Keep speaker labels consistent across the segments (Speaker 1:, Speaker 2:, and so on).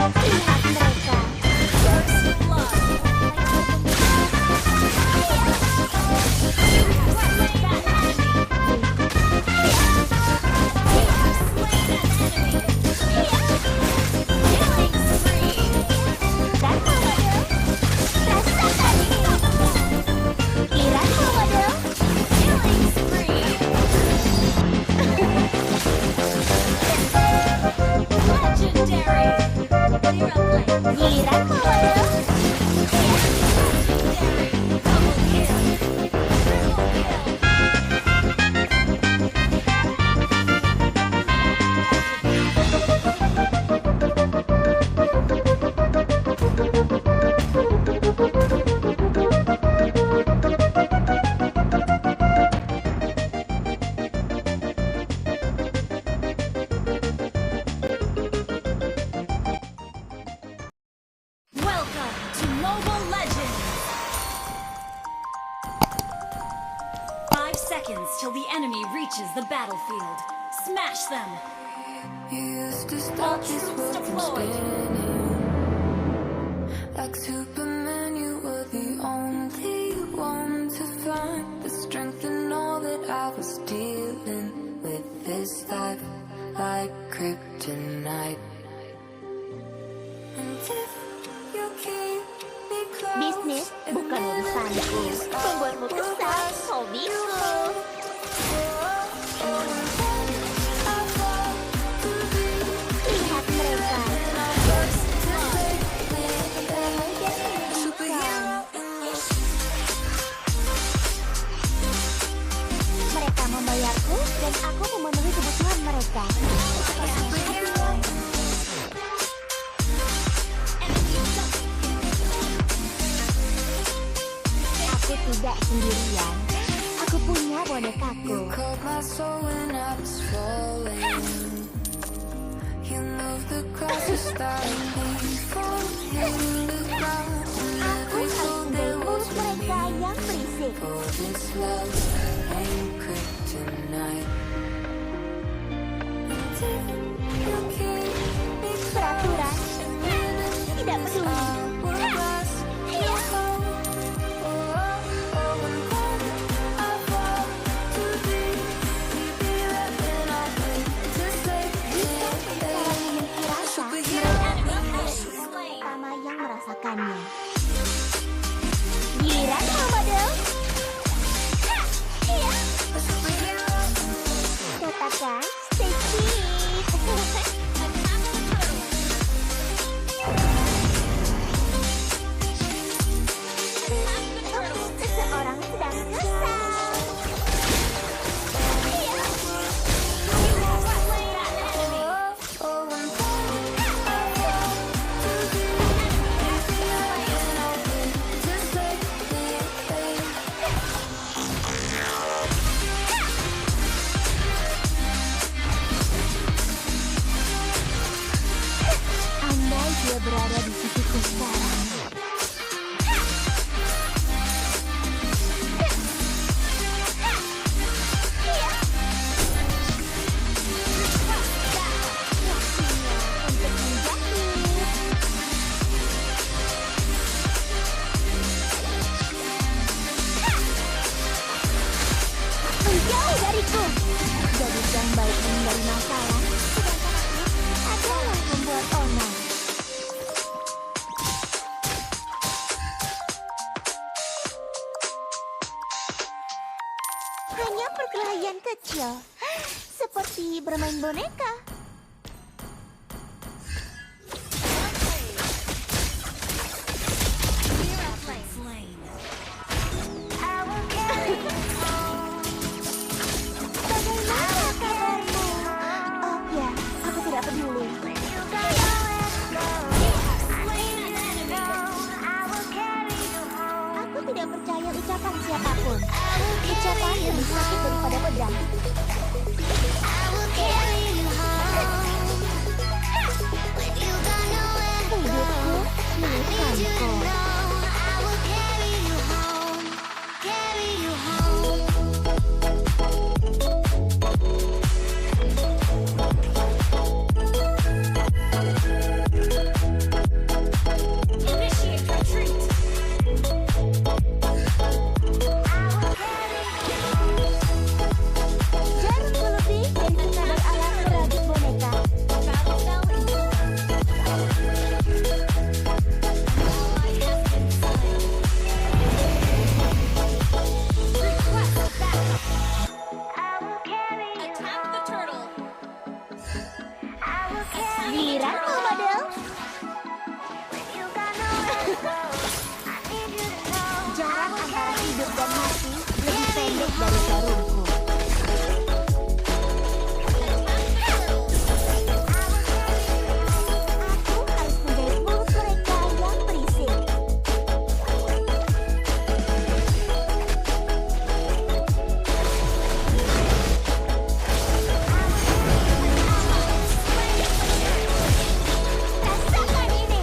Speaker 1: Lihat mereka. Giliran model.
Speaker 2: Till the enemy reaches the battlefield. Smash them! All troops deployed!
Speaker 3: Like Superman, you were the only one to find the strength in all that I was dealing with. This life like kryptonite. And if you keep me close,
Speaker 1: Bisnis bukan urusanku. Membuatmu kesal, hobiku. Lihat mereka. Mereka membayarku dan aku memenuhi kebutuhan mereka. Aku tidak sendirian. Aku punya bonekaku.
Speaker 3: You caught my soul when I was falling. You moved the crosses that we falling the ground.
Speaker 1: Aku harus mengurus mereka yang berisik.
Speaker 3: For this love ain't kryptonite. And if you keep me
Speaker 1: Peraturan tidak peduli. Pertama yang merasakannya. Giliran model. Katakan, stay fit. Seseorang sedang kesal. Andai dia berada di sisiku sekarang. Untuk menjahit. Menjauh dariku. Gadis yang baik menghindari masalah, sedangkan aku adalah membuat onar. Hanya perkelahian kecil, seperti bermain boneka. Bagaimana kabarmu? Oh ya, aku tidak peduli. Aku tidak percaya ucapan siapapun. Ucapan lebih sakit daripada pedang. Giliranmu, model. Jarak antara hidup dan mati lebih pendek dari jarumku. Aku harus menjahit mulut mereka yang berisik. Rasakan ini.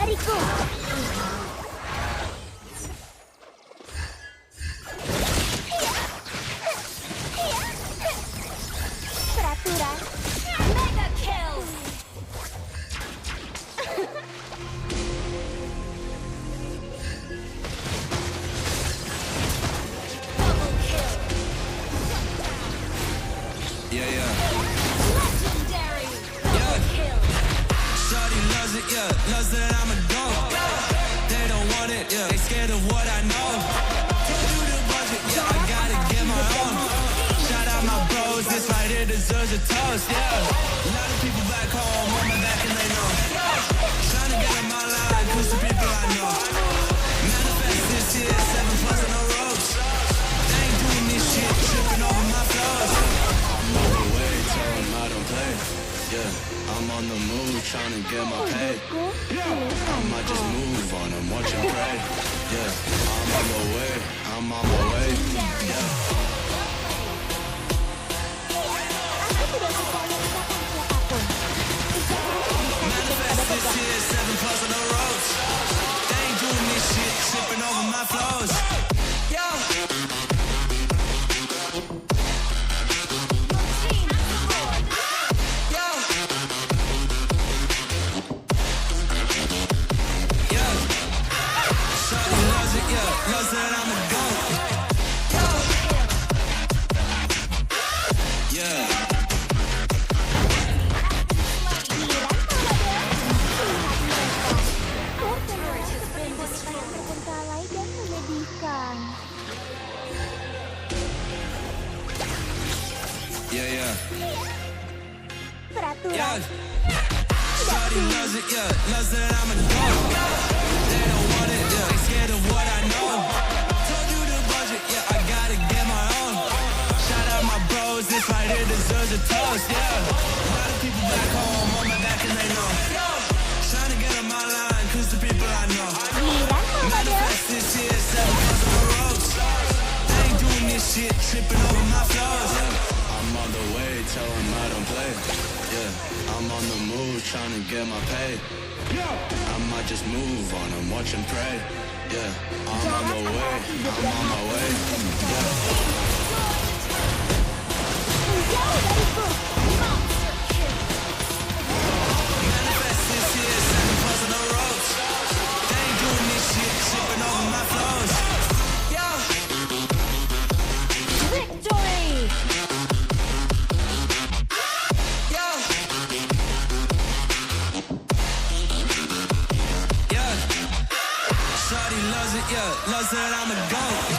Speaker 1: dariku. Peraturan.
Speaker 2: Mega kills. Double kill.
Speaker 4: Yeah.
Speaker 2: Legendary. Double kill.
Speaker 4: Shawty loves it, loves that I'm a dog. They don't want it, they scared of what I know. Told you the budget, I gotta get my own. Shout out my bros, this right here deserves a toast, A lot of people back home on my back and they know. Trying to get on my line, cause the people I know. Manifest this year, 7 plus on the ropes. They ain't doing this shit, tripping over my flows. I'm on the way, tell them I don't play. I'm on the move, trying to get my pay. I might just move on them, watch and pray. I'm on the way, I'm on my way.
Speaker 1: Aku tidak suka menyusahkan siapapun.
Speaker 4: Manifest this year, 7 plus on the ropes. They ain't doing this shit, tripping over my flows. Shawty loves it, loves that I'm a goat.
Speaker 1: Terbengkalai dan menyedihkan. Peraturan.
Speaker 4: Shawty loves it, loves that I'm a dog. They don't want it, they scared of what I know. Told you the budget, I gotta get my own. Shout out my bros, this right here deserves a toast, A lot of people back home on my back and they know. Trying to get on my line, cause the people I know. Manifest this year, 7 plus on the ropes. They ain't doing this shit, tripping over my flows. I'm on the way, tell them I don't play. I'm on the move, trying to get my pay. I might just move on them, watch and pray. I'm on the way, I'm on my way.
Speaker 1: Menjauh dariku.
Speaker 4: Manifest this year, 7 plus on the ropes. They ain't doing this shit, tripping over my flows.
Speaker 2: Victory.
Speaker 4: Shawty loves it, loves that I'm a goat.